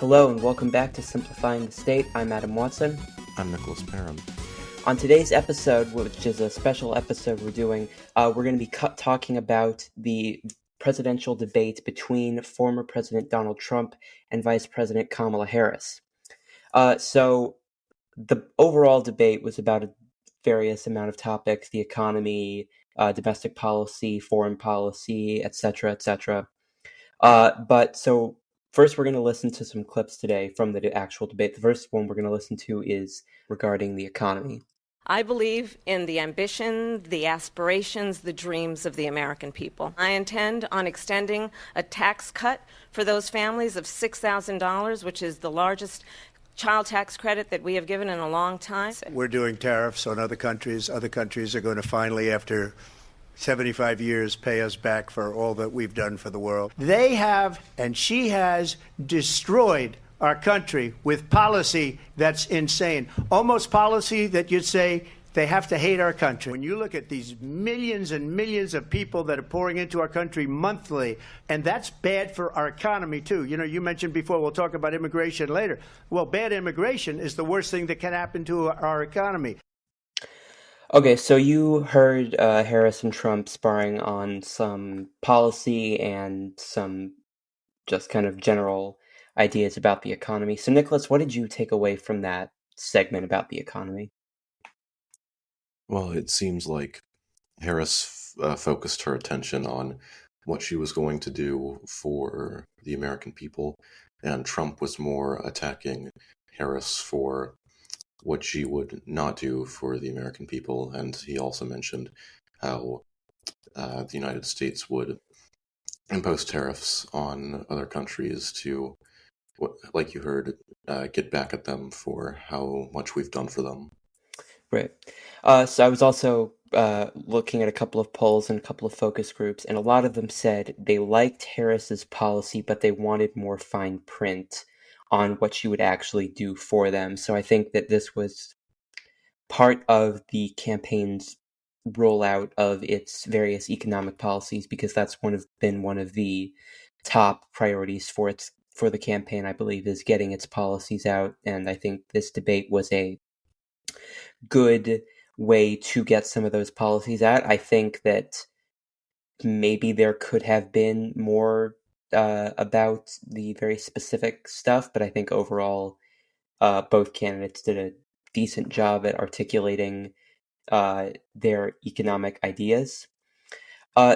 Hello and welcome back to Simplifying the State. I'm Adam Watson. I'm Nicholas Parham. On today's episode, which is a special episode we're doing, we're going to be talking about the presidential debate between former President Donald Trump and Vice President Kamala Harris. So the overall debate was about a various amount of topics: the economy, domestic policy, foreign policy, etc., etc. So first, we're going to listen to some clips today from the actual debate. The first one we're going to listen to is regarding the economy. I believe in the ambition, the aspirations, the dreams of the American people. I intend on extending a tax cut for those families of $6,000, which is the largest child tax credit that we have given in a long time. We're doing tariffs on other countries. Other countries are going to finally, after 75 years, pay us back for all that we've done for the world. They have, and she has, destroyed our country with policy that's insane. Almost policy that you'd say they have to hate our country. When you look at these millions and millions of people that are pouring into our country monthly, and that's bad for our economy, too. You know, you mentioned before, we'll talk about immigration later. Well, bad immigration is the worst thing that can happen to our economy. Okay, so you heard Harris and Trump sparring on some policy and some just kind of general ideas about the economy. So, Nicholas, what did you take away from that segment about the economy? Well, it seems like Harris focused her attention on what she was going to do for the American people, and Trump was more attacking Harris for what she would not do for the American people. And he also mentioned how the United States would impose tariffs on other countries to, like you heard, get back at them for how much we've done for them. Right. So I was also looking at a couple of polls and a couple of focus groups, and a lot of them said they liked Harris's policy, but they wanted more fine print on what she would actually do for them. So I think that this was part of the campaign's rollout of its various economic policies, because that's been one of the top priorities for the campaign, I believe, is getting its policies out. And I think this debate was a good way to get some of those policies out. I think that maybe there could have been more about the very specific stuff, but I think overall both candidates did a decent job at articulating their economic ideas.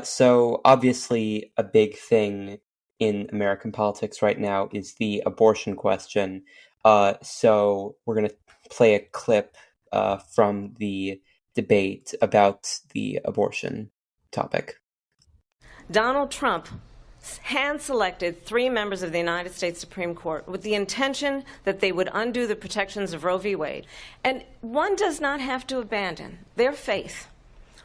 So obviously a big thing in American politics right now is the abortion question. So we're going to play a clip from the debate about the abortion topic. Donald Trump hand-selected 3 members of the United States Supreme Court with the intention that they would undo the protections of Roe v. Wade. And one does not have to abandon their faith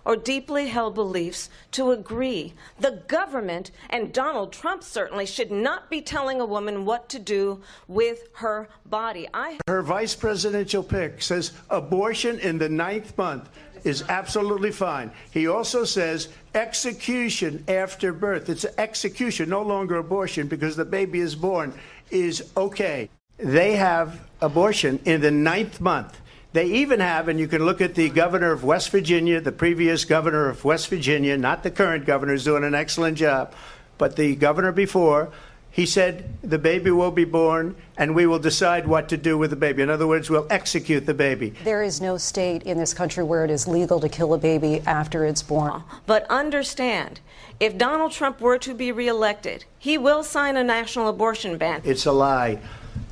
or deeply held beliefs to agree. The government, and Donald Trump certainly, should not be telling a woman what to do with her body. Her vice presidential pick says abortion in the 9th month is absolutely fine. He also says execution after birth. It's execution, no longer abortion, because the baby is born, is okay. They have abortion in the 9th month. They even have, and you can look at the governor of West Virginia, the previous governor of West Virginia, not the current governor, is doing an excellent job, but the governor before, he said the baby will be born and we will decide what to do with the baby. In other words, we'll execute the baby. There is no state in this country where it is legal to kill a baby after it's born. But understand, if Donald Trump were to be reelected, he will sign a national abortion ban. It's a lie.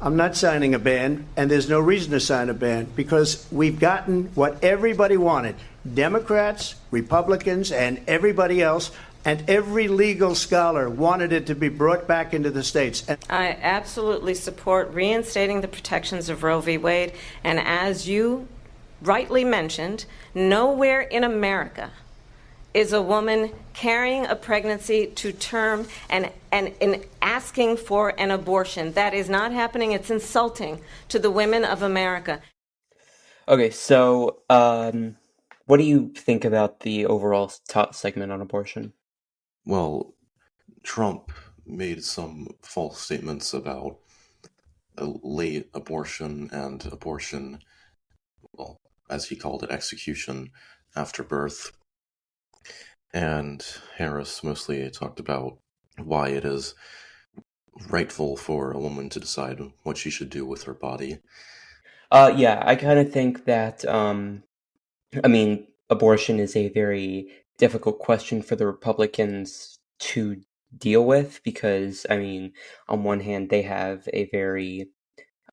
I'm not signing a ban, and there's no reason to sign a ban, because we've gotten what everybody wanted. Democrats, Republicans, and everybody else. And every legal scholar wanted it to be brought back into the states. I absolutely support reinstating the protections of Roe v. Wade. And as you rightly mentioned, nowhere in America is a woman carrying a pregnancy to term and asking for an abortion. That is not happening. It's insulting to the women of America. Okay, so what do you think about the overall top segment on abortion? Well, Trump made some false statements about late abortion and abortion, well, as he called it, execution after birth. And Harris mostly talked about why it is rightful for a woman to decide what she should do with her body. Yeah, I kind of think that, I mean, abortion is a very difficult question for the Republicans to deal with because, I mean, on one hand, they have a very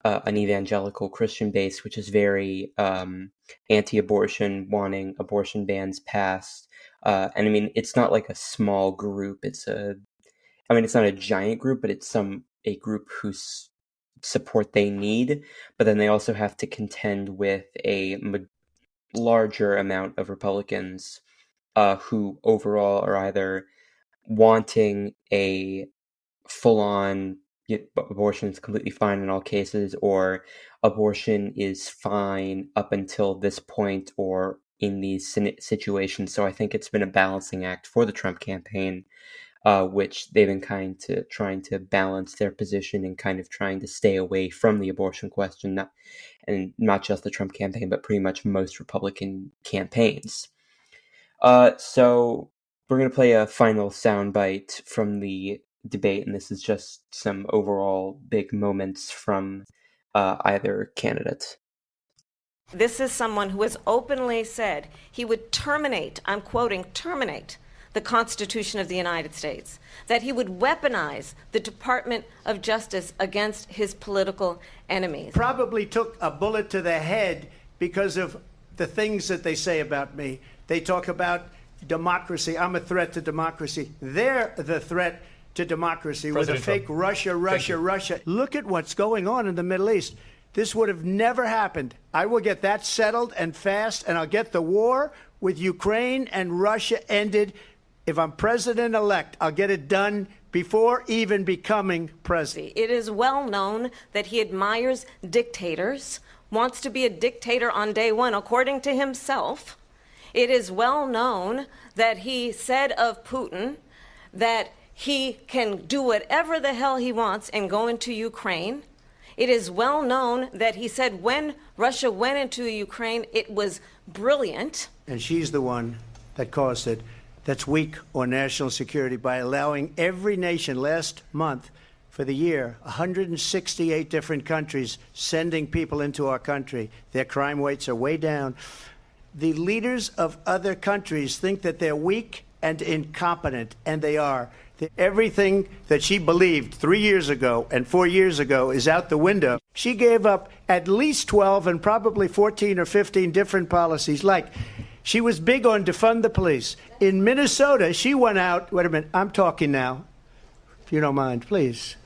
an evangelical Christian base, which is very anti-abortion, wanting abortion bans passed. And I mean, it's not like a small group. I mean, it's not a giant group, but it's a group whose support they need. But then they also have to contend with a larger amount of Republicans who overall are either wanting a full-on abortion is completely fine in all cases, or abortion is fine up until this point or in these situations. So I think it's been a balancing act for the Trump campaign, which they've been trying to balance their position and kind of trying to stay away from the abortion question, and not just the Trump campaign, but pretty much most Republican campaigns. So we're going to play a final soundbite from the debate, and this is just some overall big moments from either candidate. This is someone who has openly said he would terminate, I'm quoting, terminate the Constitution of the United States, that he would weaponize the Department of Justice against his political enemies. Probably took a bullet to the head because of the things that they say about me. They talk about democracy. I'm a threat to democracy. They're the threat to democracy with a fake Russia. Look at what's going on in the Middle East. This would have never happened. I will get that settled and fast, and I'll get the war with Ukraine and Russia ended. If I'm president-elect, I'll get it done before even becoming president. It is well known that he admires dictators, wants to be a dictator on day one, according to himself. It is well known that he said of Putin that he can do whatever the hell he wants and go into Ukraine. It is well known that he said when Russia went into Ukraine, it was brilliant. And she's the one that caused it. That's weak on national security by allowing every nation last month for the year, 168 different countries sending people into our country. Their crime rates are way down. The leaders of other countries think that they're weak and incompetent, and they are. Everything that she believed 3 years ago and 4 years ago is out the window. She gave up at least 12 and probably 14 or 15 different policies. Like, she was big on defund the police. In Minnesota, she went out. Wait a minute, I'm talking now. If you don't mind, please.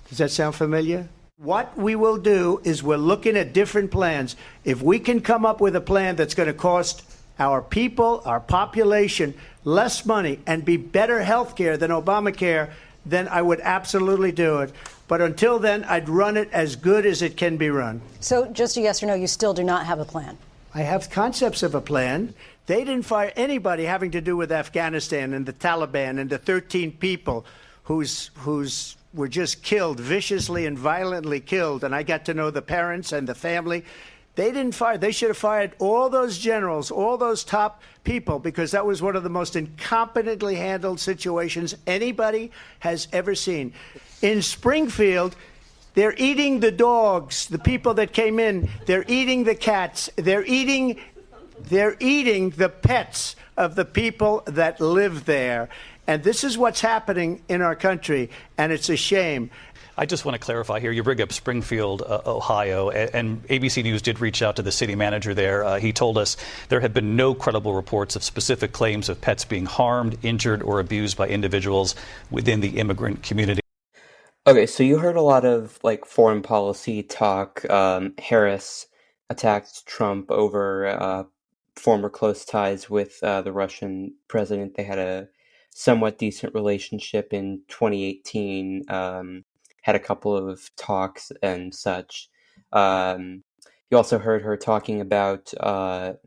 Does that sound familiar? What we will do is we're looking at different plans. If we can come up with a plan that's going to cost our people, our population, less money and be better health care than Obamacare, then I would absolutely do it. But until then, I'd run it as good as it can be run. So just a yes or no, you still do not have a plan? I have concepts of a plan. They didn't fire anybody having to do with Afghanistan and the Taliban and the 13 people who's were just killed, viciously and violently killed. And I got to know the parents and the family. They didn't fire. They should have fired all those generals, all those top people, because that was one of the most incompetently handled situations anybody has ever seen. In Springfield, they're eating the dogs, the people that came in. They're eating the cats. They're eating the pets of the people that live there. And this is what's happening in our country, and it's a shame. I just want to clarify here. You bring up Springfield, Ohio, and ABC News did reach out to the city manager there. He told us there have been no credible reports of specific claims of pets being harmed, injured, or abused by individuals within the immigrant community. Okay, so you heard a lot of foreign policy talk. Harris attacked Trump over former close ties with the Russian president. They had a somewhat decent relationship in 2018. Had a couple of talks and such. You also heard her talking about, heard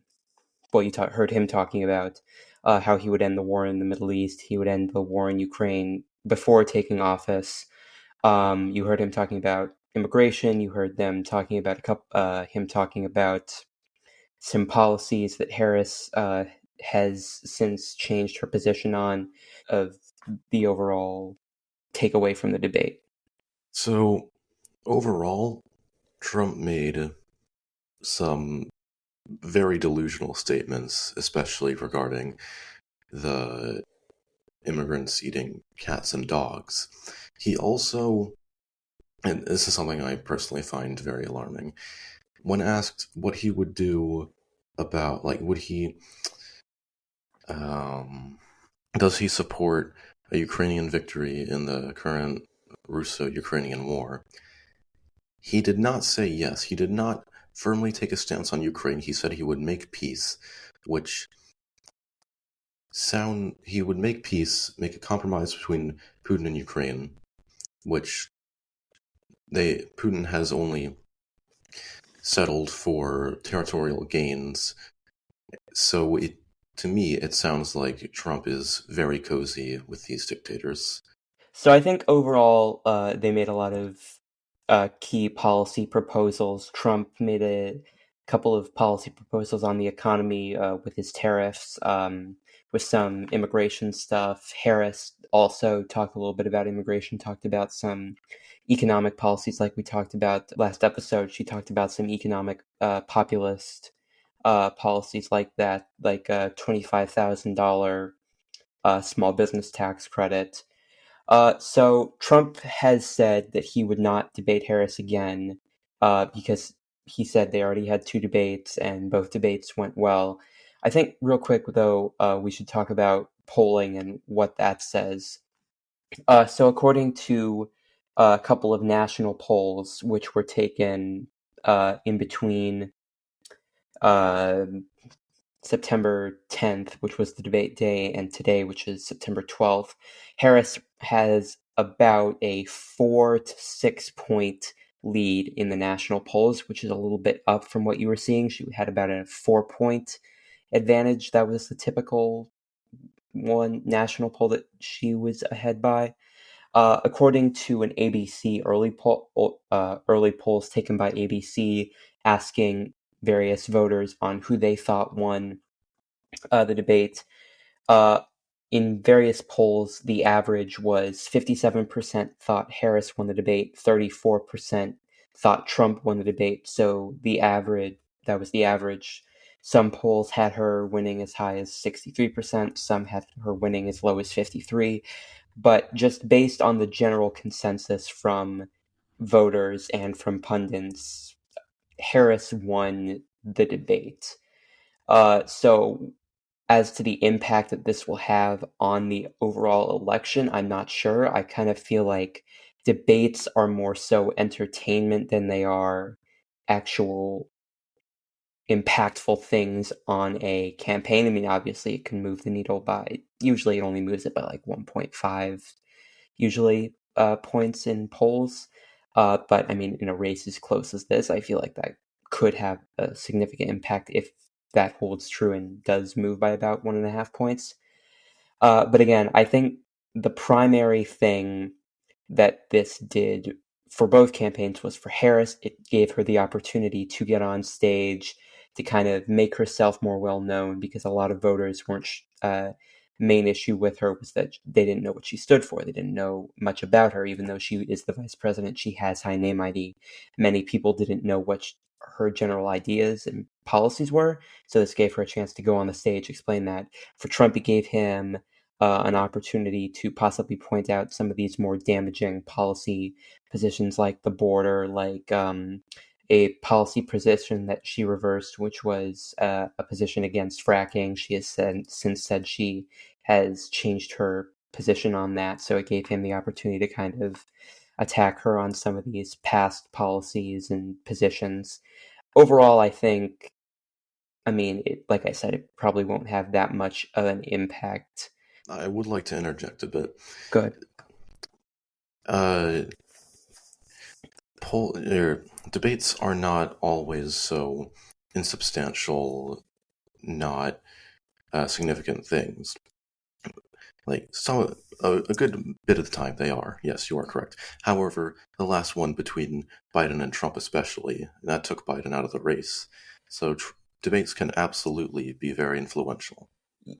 him talking about how he would end the war in the Middle East. He would end the war in Ukraine before taking office. You heard him talking about immigration. You heard them talking about him talking about some policies that Harris has since changed her position on, of the overall takeaway from the debate. So, overall, Trump made some very delusional statements, especially regarding the immigrants eating cats and dogs. He also, and this is something I personally find very alarming, when asked what he would do about, like, does he support a Ukrainian victory in the current Russo-Ukrainian war? He did not say yes. He did not firmly take a stance on Ukraine. He said he would make peace, he would make peace, make a compromise between Putin and Ukraine, which Putin has only settled for territorial gains. So to me, it sounds like Trump is very cozy with these dictators. So I think overall, they made a lot of key policy proposals. Trump made a couple of policy proposals on the economy with his tariffs, with some immigration stuff. Harris also talked a little bit about immigration, talked about some economic policies like we talked about last episode. She talked about some economic populist policies like that, like a $25,000 small business tax credit. So Trump has said that he would not debate Harris again because he said they already had 2 debates and both debates went well. I think real quick, though, we should talk about polling and what that says. So according to a couple of national polls, which were taken in between uh, September 10th, which was the debate day, and today, which is September 12th, Harris has about a 4 to 6 point lead in the national polls, which is a little bit up from what you were seeing. She had about a 4-point advantage. That was the typical one national poll that she was ahead by. According to an ABC early polls taken by ABC, asking various voters on who they thought won the debate. In various polls, the average was 57% thought Harris won the debate, 34% thought Trump won the debate. So that was the average. Some polls had her winning as high as 63%, some had her winning as low as 53%. But just based on the general consensus from voters and from pundits, Harris won the debate. So as to the impact that this will have on the overall election, I'm not sure. I kind of feel like debates are more so entertainment than they are actual impactful things on a campaign. I mean, obviously it can move the needle usually it only moves it by like 1.5 usually points in polls. But I mean, in a race as close as this, I feel like that could have a significant impact if that holds true and does move by about 1.5 points. But again, I think the primary thing that this did for both campaigns was for Harris. It gave her the opportunity to get on stage to kind of make herself more well known, because a lot of voters weren't main issue with her was that they didn't know what she stood for. They didn't know much about her, even though she is the vice president. She has high name ID. Many people didn't know what her general ideas and policies were. So this gave her a chance to go on the stage, explain that. For Trump, it gave him an opportunity to possibly point out some of these more damaging policy positions, like the border, like a policy position that she reversed, which was a position against fracking. She has since said she has changed her position on that, so it gave him the opportunity to kind of attack her on some of these past policies and positions. Overall, I think, I mean, like I said, it probably won't have that much of an impact. I would like to interject a bit. Good. Debates are not always so insubstantial, not significant things. Like some a good bit of the time they are. Yes, you are correct. However, the last one between Biden and Trump, especially, that took Biden out of the race. So debates can absolutely be very influential.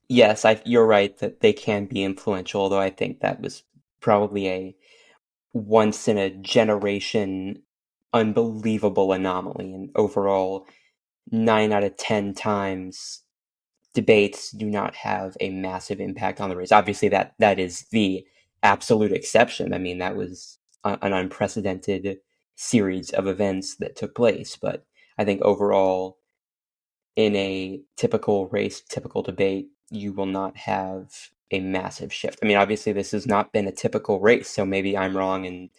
Yes, you're right that they can be influential, although I think that was probably a once in a generation unbelievable anomaly. And overall, 9 out of 10 times debates do not have a massive impact on the race. Obviously, that is the absolute exception. I mean, that was an unprecedented series of events that took place. But I think overall, in a typical race, typical debate, you will not have a massive shift. I mean, obviously, this has not been a typical race, so maybe I'm wrong and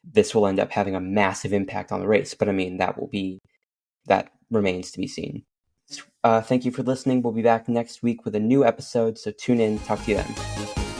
this will end up having a massive impact on the race. But I mean, that remains to be seen. Thank you for listening. We'll be back next week with a new episode, so tune in. Talk to you then.